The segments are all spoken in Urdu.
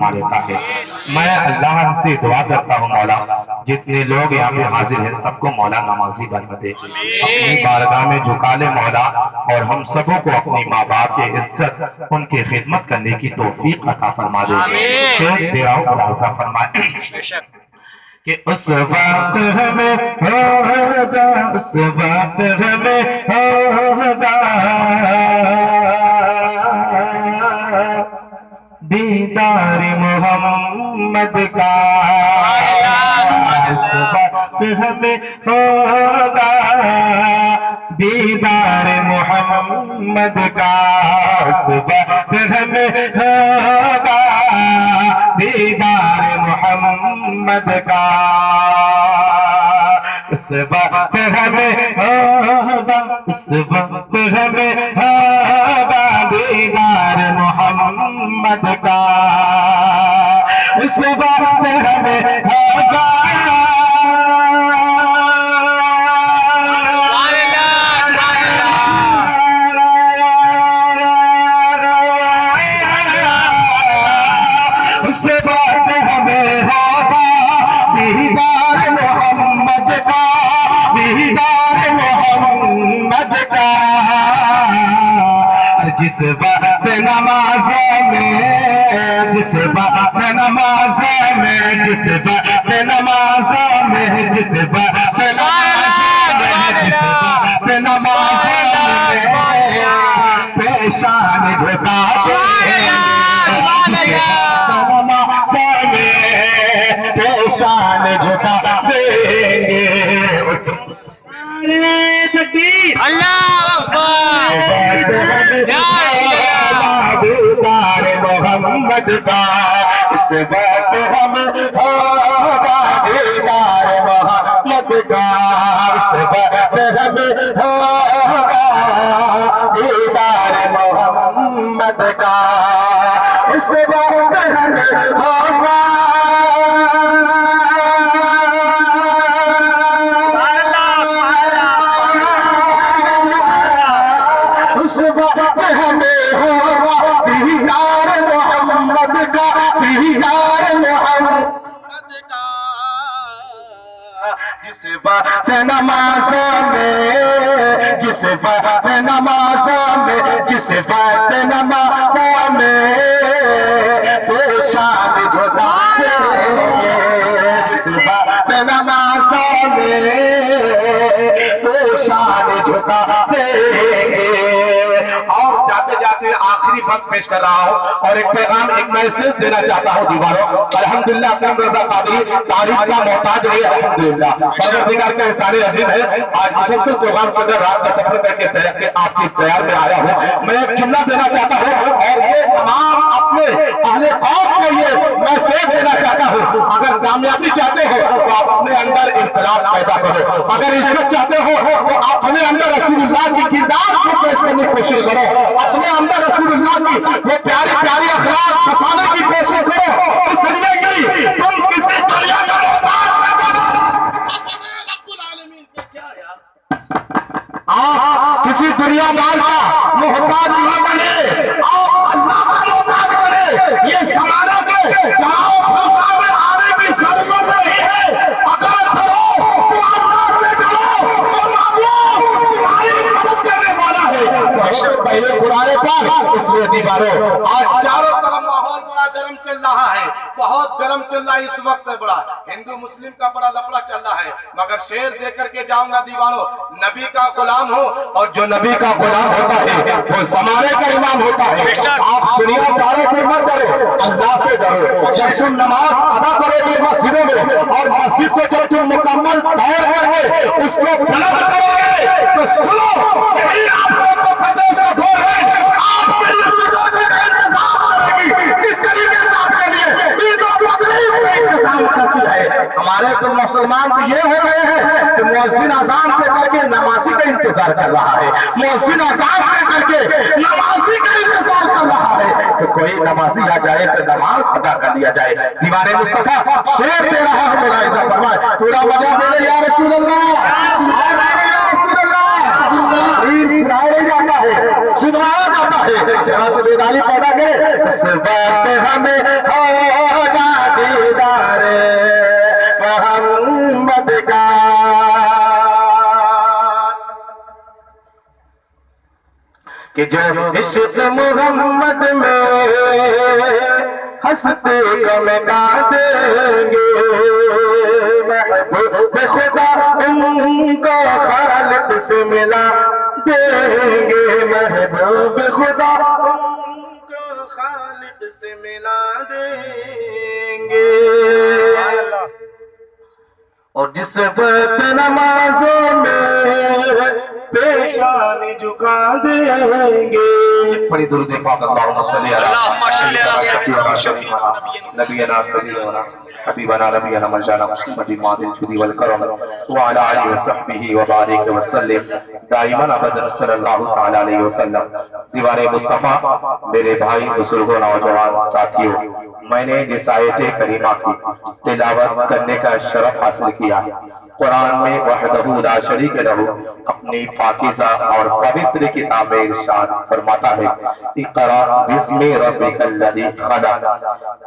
فرما لیتا ہے۔ میں اللہ سے دعا کرتا ہوں مولا جتنے لوگ یہاں پہ حاضر ہیں سب کو مولا نمازی بنا دے، اپنی بارگاہ میں جھکا لے مولا، اور ہم سبوں کو اپنی ماں باپ کی عزت ان کی خدمت کرنے کی توفیق عطا فرما دے۔ شیخ دیراؤ ملاحظہ فرمائے کہ اس وقت ہمیں ہوگا، اس وقت ہمیں ہوگا دیدار محمد کا، اس وقت ہمیں ہوگا دیدار محمد کا، اس وقت ہمیں ہوگا دیدار محمد کا، اس وقت ہمیں ہوگا، اس وقت ہمیں ہوگا دیدار محمد کا، اس وقت ہمیں ہوگا جس وقت نمازوں میں، جس وقت نمازوں میں، جس وقت نمازوں میں، جس وقت نمازوں میں پیشان جھکا پیشان جھکا دیں گے۔ اللہ دیدار محمد کا، اس وقت ہمیں ہوگا دیدار محمد کا، اس وقت ہمیں ہوگا دیدار محمد کا، اس وقت ہمیں ہوگا جس وقت نمازوں میں، جس وقت نمازوں میں، جس وقت نمازوں میں پیشان جھکا دیں گے، جس وقت نمازوں میں پیشان جھکا دیں گے۔ اور جاتے جاتے آخری وقت پیش کر رہا ہوں اور ایک پیغام، ایک میسج دینا چاہتا ہوں دیواروں۔ الحمدللہ اکرم رضا قادری تعریف کا محتاج ہے، الحمدللہ پروردگار کا احسان عظیم ہے۔ آج مسلسل پروگرام کے اندر رات کا سفر کر کے آپ کی تیار میں آیا ہوں۔ میں ایک جملہ دینا چاہتا ہوں اور یہ تمام اپنے اہل قوم کو یہ میسج دینا چاہتا ہوں، اگر کامیابی چاہتے ہو تو آپ اپنے اندر انقلاب پیدا کرو، اگر عزت چاہتے ہو تو اپنے اندر رسول اللہ کی کردار کو پیش کرنے کی کوشش کرو، اپنے اندر رسول اللہ کی وہ پیاری پیاری اخلاق بسانے کی کوشش کرو، اس لیے کہ تم کسی دنیا کا محتاج نہ بنو، آپ کسی دنیا دار کا محتاج نہ بنے، آپ اللہ کا محتاج بنے۔ یہ زمانہ کے جاؤ خدا میں آنے کی ضرورت نہیں ہے، اگر کرو تو اللہ سے کرو، تمہاری مدد کرنے والا ہے۔ پہلے قرآن پاک، اس لیے دیواروں آج چاروں طرف ماحول بڑا گرم چل رہا ہے، بہت گرم چل رہا ہے اس وقت، بڑا ہندو مسلم کا بڑا لفڑا چل رہا ہے، مگر شعر دے کر کے جاؤں گا دیوانوں، نبی کا غلام ہو، اور جو نبی کا غلام ہوتا ہے وہ زمانے کا امام ہوتا ہے۔ آپ دنیا داروں سے مت ڈرو، اللہ سے ڈرو۔ جب تم نماز ادا کرو گے مسجدوں میں، اور مسجد کو جب تم مکمل طور پر اس کو بلند کرو گے تو سنو، یہی آپ کو فتح سے دور ہے، آپ کے لیے سکونے کا انتظام کرے گی، کس طریقے سے آپ کے لیے عید و بقرعید کا انتظام کرتی ہے۔ ہمارے تو مسلمان تو یہ ہو گئے ہیں کہ مؤذن اذان دے کر کے نمازی کا انتظار کر رہا ہے، مؤذن اذان دے کر کے نمازی کا انتظار کر رہا ہے، تو کوئی نمازی آ جائے تو نماز ادا کر لیا جائے۔ دیوان مصطفیٰ شعر دے رہا ہے، ملاحظہ فرمائے، پورا مزہ دے رہے یا رسول اللہ، سنایا جاتا ہے، سنوایا جاتا ہے، اس سے بیداری پیدا کرے۔ اس وقت ہمیں کہ جب عشق محمد میں ہستے کا مٹا دیں گے، محبوب خدا ان کو خالق سے ملا دیں گے، محبوب خدا ان کو خالق سے ملا دیں گے۔ اور جس وقت نمازوں میں پیشانی جھکا دیں گے، بڑی درود پاک اللہم صلی نبینا حبیبنا نبینا مجانا محمد ماد الجود والکرم وعلی آلہ وصحبہ وبارک وسلم دائما ابدا صلی اللہ تعالی علیہ وسلم۔ دیوان مصطفیٰ، میرے بھائی بزرگوں نوجوان ساتھیوں، میں نے جس آیت کریمہ کی تلاوت کرنے کا شرف حاصل کیا ہے، قرآن میں وحدہ لا شریک لہ اپنی پاکیزہ اور پوتر کتاب میں ارشاد فرماتا ہے، اقرأ بسم ربک الذی خلق۔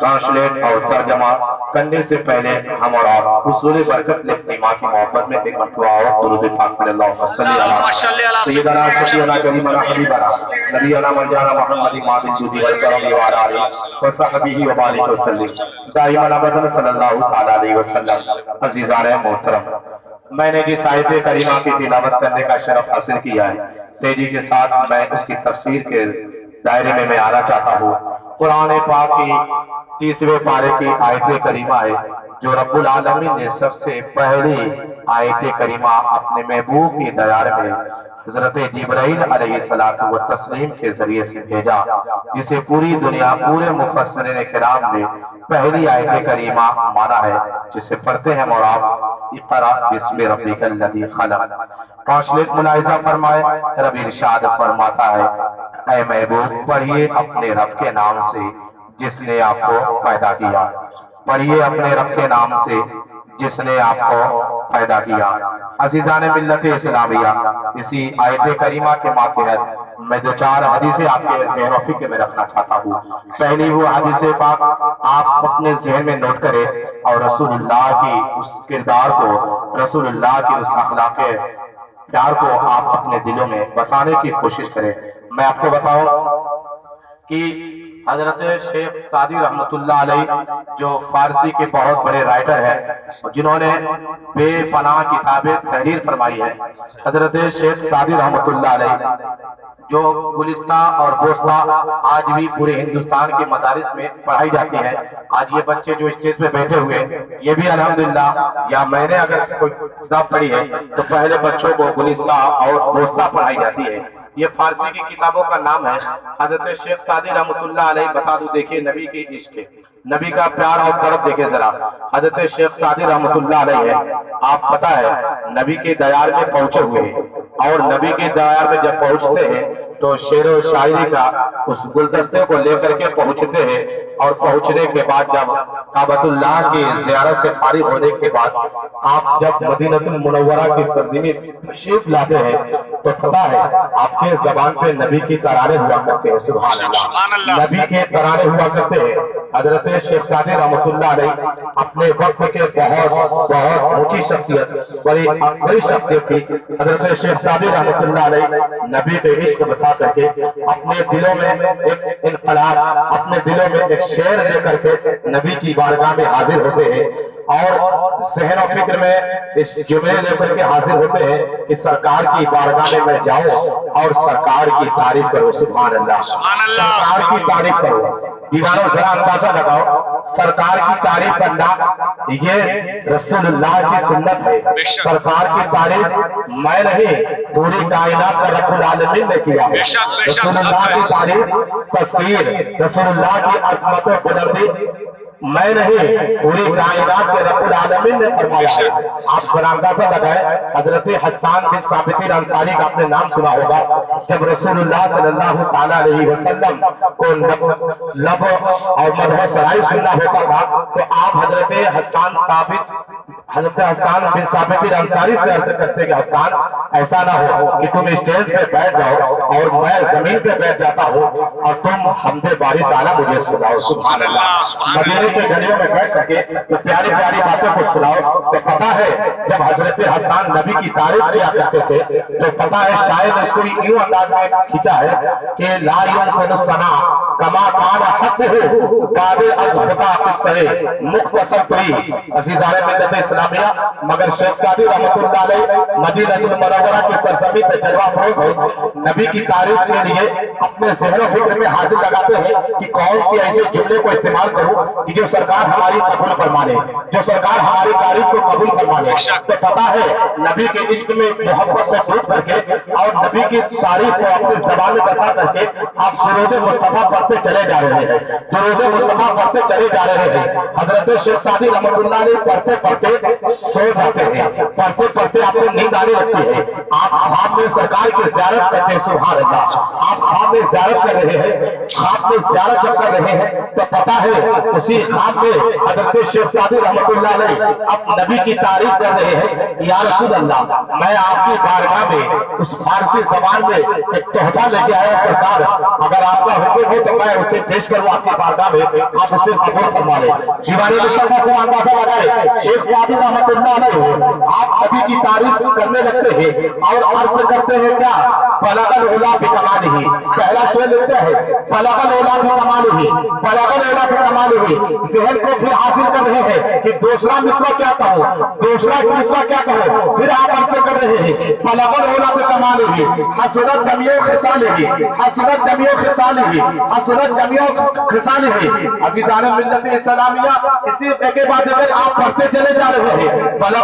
ٹرانسلیٹ اور ترجمہ کرنے سے پہلے ہم اور آپ حصول برکت نے اپنی ماں کی محبت میں ایک مرتبہ اور درود پاک میں اللہم صلی علی سیدنا شفیعنا کریمنا حبیبنا نبینا منجانا محمد ماد الجود والکرم وعلی آلہ وصحبہ وبارک وسلم دائما ابدا صلی اللہ تعالی علیہ وسلم۔ عزیزان محترم، میں نے جس آیت کریمہ کی تلاوت کرنے کا شرف حاصل کیا ہے، تیزی کے ساتھ میں اس کی تفسیر کے دائرے میں آنا چاہتا ہوں۔ قرآن پاک کی 30ویں پارے کی آیت کریمہ ہے جو رب العالمین نے سب سے پہلی آیت کریمہ اپنے محبوب کی دیار میں حضرت جبرائیل علیہ السلام کے ذریعے سے بھیجا، جسے پوری دنیا پورے مفسرین کرام نے پہلی آیت کریمہ مانا ہے، جسے پڑھتے ہیں اور آپ اقرأ بسم ربک الذی خلق۔ ٹرانسلیٹ ملاحظہ فرمائے، رب ارشاد فرماتا ہے، اے محبوب پڑھیے اپنے رب کے نام سے جس نے آپ کو پیدا کیا، پڑھیے اپنے رب کے نام سے جس نے آپ کو پیدا کیا۔ عزیزان ملت اسلامیہ، اسی آیت کریمہ کے ماتحت میں دو چار حدیثیں آپ کے ذہن و فکر میں رکھنا چاہتا ہوں۔ پہلی وہ حدیث پاک آپ اپنے ذہن میں نوٹ کریں اور رسول اللہ کی اس کردار کو، رسول اللہ کی اس اخلاق پیار کو آپ اپنے دلوں میں بسانے کی کوشش کریں۔ میں آپ کو بتاؤں کہ حضرت شیخ سعدی رحمت اللہ علیہ جو فارسی کے بہت بڑے رائٹر ہیں، جنہوں نے بے پناہ کتابیں تحریر فرمائی ہے، حضرت شیخ سعدی رحمت اللہ علیہ جو گلستہ اور بوستہ آج بھی پورے ہندوستان کے مدارس میں پڑھائی جاتی ہے۔ آج یہ بچے جو اسٹیج پہ بیٹھے ہوئے، یہ بھی الحمدللہ، یا میں نے اگر کوئی کتاب پڑھی ہے تو پہلے بچوں کو گلستہ اور بوستہ پڑھائی جاتی ہے۔ یہ فارسی کی کتابوں کا نام ہے۔ حضرت شیخ سعدی رحمت اللہ علیہ بتا دوں، دیکھیں نبی کے عشق، نبی کا پیار اور طرف دیکھیں ذرا۔ حضرت شیخ سعدی رحمت اللہ علیہ ہے، آپ پتہ ہے نبی کے دیار میں پہنچے ہوئے ہیں، اور نبی کے دیار میں جب پہنچتے ہیں تو شعر و شاعری کا اس گلدستے کو لے کر کے پہنچتے ہیں، اور پہنچنے کے بعد جب کعبۃ اللہ کی زیارت سے فارغ ہونے کے بعد آپ جب مدینہ المنورہ کی سرزمین تشریف لاتے ہیں تو پتہ ہے آپ کے زبان پہ نبی کی ترانے ہوا کرتے ہیں۔ سبحان اللہ، نبی کے ترانے ہوا کرتے ہیں۔ حضرت شیخ سعدی رحمت اللہ علیہ اپنے وقت کے بہت اونچی شخصیت، بڑی شخصیت تھی۔ حضرت شیخ سعدی رحمت اللہ علیہ نبی کے عشق بسا کر کے اپنے دلوں میں ایک انقلاب، اپنے دلوں میں ایک شعر لے کر کے نبی کی بارگاہ میں حاضر ہوتے ہیں، اور ذہن و فکر میں اس جملے لے کر کے حاضر ہوتے ہیں کہ سرکار کی بارگاہ میں جاؤ اور سرکار کی تعریف کرو۔ سبحان اللہ، سرکار کی تعریف کرو۔ دیوانوں ذرا اندازہ لگاؤ، سرکار کی تعریف کرنا یہ رسول اللہ کی سنت ہے۔ سرکار کی تعریف میں نہیں، پوری کائنات کا رب العالمین نے کیا ہے۔ رسول اللہ کی تعریف، تذکیر، رسول اللہ کی عظمت و بلندی میں نہیں، پوری کائنات کے رب العالمین نے فرمایا ہے۔ آپ ذرا اندازہ لگائیں، حضرت حسان بن ثابت انصاری کا آپ نے نام سنا ہوگا۔ جب رسول اللہ صلی اللہ تعالیٰ علیہ وسلم کو لب اور مدح سرائی سننا ہوتا تھا تو آپ حضرت حضرت حسان بن ثابت انصاری سے عرض کرتے کہ حسان ایسا نہ ہو کہ تم اسٹیج پہ بیٹھ جاؤ اور میں زمین پہ بیٹھ جاتا ہوں اور تم حمد باری تعالیٰ مجھے سناؤ. سبحان اللہ. مدینے کے گلیوں میں بیٹھ سکے تو پیاری پیاری باتوں کو سناؤ. تو پتا ہے جب حضرت حسان نبی کی تعریف کیا کرتے تھے تو پتا ہے شاید اس کو یوں انداز میں کھینچا ہے کہ لا یمکن الثناء کما کان حقہ بعد از خطا قصہ مختصر توئی. عزیزان ملت اسلامیہ مگر شیخ سعدی رحمۃ اللہ علیہ مدینہ المنورہ کی سرزمین پہ جلوہ افروز ہے. نبی کی تعریف کے لیے اپنے ذہن و فکر میں حاصل لگاتے ہیں کہ کون سی ایسے جملے کو استعمال کروں کہ جو سرکار ہماری قبول فرمانے, جو سرکار ہماری تعریف کو قبول فرمانے. تو پتا ہے نبی کے عشق میں محبت سے ڈوب کر کے اور نبی کی تعریف کو اپنی زبان میں بسا کر کے آپ درود مصطفیٰ پڑھتے چلے جا رہے ہیں, درود مصطفیٰ پڑھتے چلے جا رہے ہیں. حضرت شیخ سعدی رحمۃ اللہ علیہ پڑھتے پڑھتے سو جاتے ہیں, پڑھتے پڑھتے آپ کو نیند آنے لگتی ہے. آپ خواب میں سرکار کی زیارت کرتے ہیں. سبحان اللہ. آپ خواب میں زیارت کر رہے ہیں, خواب میں زیارت جب کر رہے ہیں تو پتا ہے اسی خواب میں حضرت شیخ سعدی رحمۃ اللہ علیہ اب نبی کی تعریف کر رہے ہیں. یا رسول اللہ, میں آپ کی بارگاہ میں اس فارسی زبان میں ایک تحفہ لے کے آیا سرکار, اگر آپ کا حکم ہو تو میں اسے پیش کروں آپ کی بارگاہ میں, آپ اسے قبول فرما لیں. شیوانی مصطفیٰ سے اندازہ لگائے شیخ سعدی رحمۃ اللہ علیہ آپ نبی کی تعریف کرنے لگتے ہیں اور عرض کرتے ہیں کیا بلغ العلا بکمالہ. پہلا شعر لکھتے ہیں بلغ العلا بکمالہ, بلغ العلا بکمالہ. ذہن کو پھر حاصل کر رہے ہیں کہ دوسرا مصرع کیا کہو, دوسرا مصرع کیا کہو. پھر آپ عرض کر رہے ہیں بلغ العلا بکمالہ حسنت جمیع خصالہ, حسنت جمیع خصالہ, حسنت جمیع خصالہ. عزیزان ملت اسلامیہ اسی کے بعد اگر آپ پڑھتے چلے جا رہے ہیں